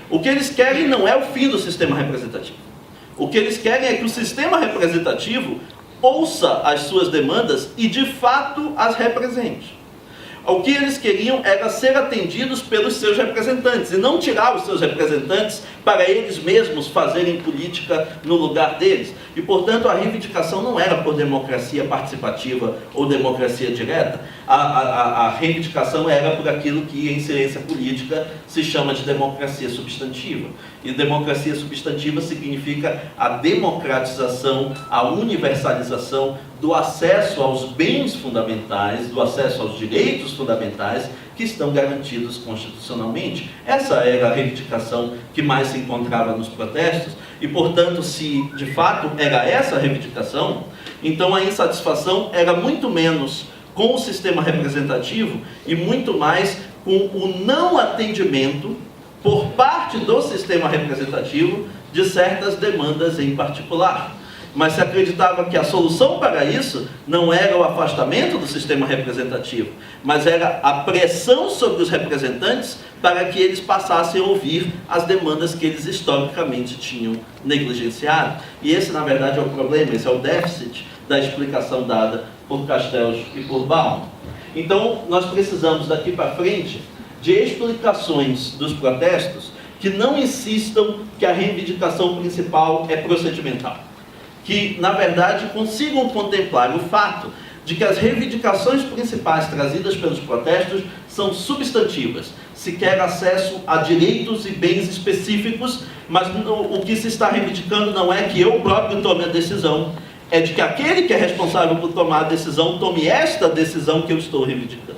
O que eles querem não é o fim do sistema representativo. O que eles querem é que o sistema representativo ouça as suas demandas e, de fato, as represente. O que eles queriam era ser atendidos pelos seus representantes, e não tirar os seus representantes para eles mesmos fazerem política no lugar deles. E, portanto, a reivindicação não era por democracia participativa ou democracia direta. A reivindicação era por aquilo que em ciência política se chama de democracia substantiva. E democracia substantiva significa a democratização, a universalização do acesso aos bens fundamentais, do acesso aos direitos fundamentais que estão garantidos constitucionalmente. Essa era a reivindicação que mais se encontrava nos protestos e, portanto, se de fato era essa a reivindicação, então a insatisfação era muito menos com o sistema representativo e muito mais com o não atendimento por parte do sistema representativo de certas demandas em particular. Mas se acreditava que a solução para isso não era o afastamento do sistema representativo, mas era a pressão sobre os representantes para que eles passassem a ouvir as demandas que eles historicamente tinham negligenciado. E esse, na verdade, é o problema, esse é o déficit da explicação dada por Castells e por Baum. Então, nós precisamos daqui para frente de explicações dos protestos que não insistam que a reivindicação principal é procedimental. Que, na verdade, consigam contemplar o fato de que as reivindicações principais trazidas pelos protestos são substantivas. Se quer acesso a direitos e bens específicos, mas o que se está reivindicando não é que eu próprio tome a decisão, é de que aquele que é responsável por tomar a decisão tome esta decisão que eu estou reivindicando.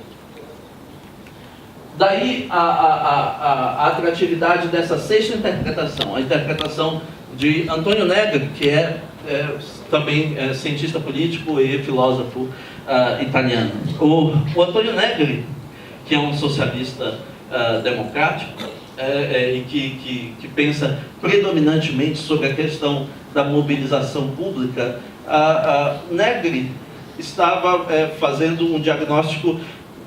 Daí a atratividade dessa sexta interpretação, a interpretação de Antonio Negri, que também cientista político e filósofo italiano. O Antonio Negri, que é um socialista democrático e que pensa predominantemente sobre a questão da mobilização pública, Negri estava fazendo um diagnóstico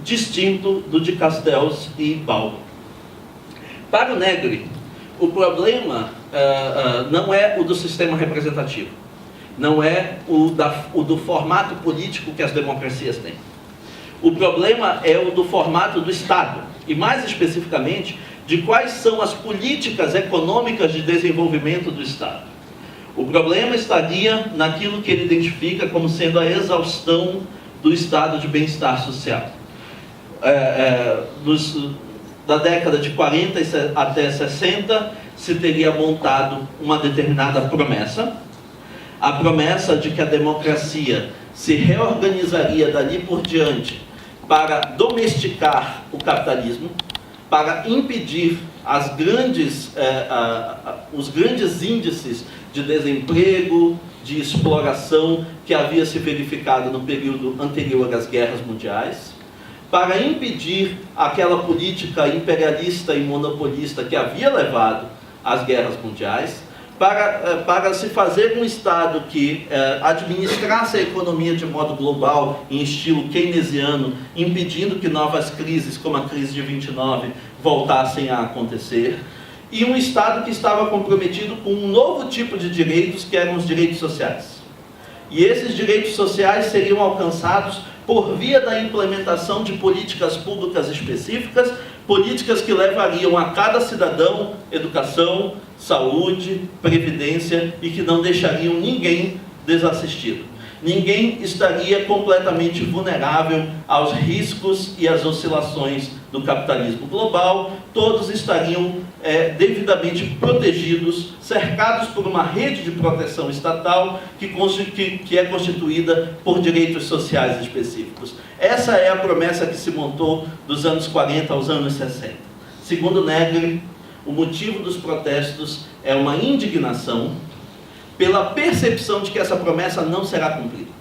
distinto do de Castells e Baum. Para o Negri, o problema não é o do sistema representativo, não é o do formato político que as democracias têm. O problema é o do formato do Estado, e mais especificamente, de quais são as políticas econômicas de desenvolvimento do Estado. O problema estaria naquilo que ele identifica como sendo a exaustão do estado de bem-estar social. Da década de 40 até 60, se teria montado uma determinada promessa, a promessa de que a democracia se reorganizaria dali por diante para domesticar o capitalismo, para impedir os grandes índices de desemprego, de exploração que havia se verificado no período anterior às guerras mundiais, para impedir aquela política imperialista e monopolista que havia levado às guerras mundiais, para se fazer um Estado que administrasse a economia de modo global, em estilo keynesiano, impedindo que novas crises, como a crise de 29, voltassem a acontecer, e um Estado que estava comprometido com um novo tipo de direitos, que eram os direitos sociais. E esses direitos sociais seriam alcançados por via da implementação de políticas públicas específicas, políticas que levariam a cada cidadão educação, saúde, previdência e que não deixariam ninguém desassistido. Ninguém estaria completamente vulnerável aos riscos e às oscilações do capitalismo global, todos estariam devidamente protegidos, cercados por uma rede de proteção estatal que é constituída por direitos sociais específicos. Essa é a promessa que se montou dos anos 40 aos anos 60. Segundo Negri, o motivo dos protestos é uma indignação pela percepção de que essa promessa não será cumprida.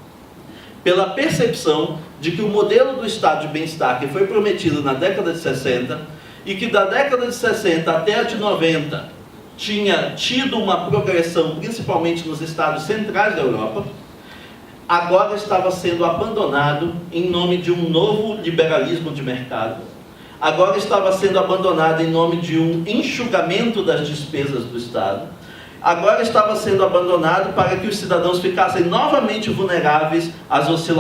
Pela percepção de que o modelo do estado de bem-estar que foi prometido na década de 60 e que da década de 60 até a de 90 tinha tido uma progressão, principalmente nos estados centrais da Europa, agora estava sendo abandonado em nome de um novo liberalismo de mercado, agora estava sendo abandonada em nome de um enxugamento das despesas do Estado, agora estava sendo abandonado para que os cidadãos ficassem novamente vulneráveis às oscilações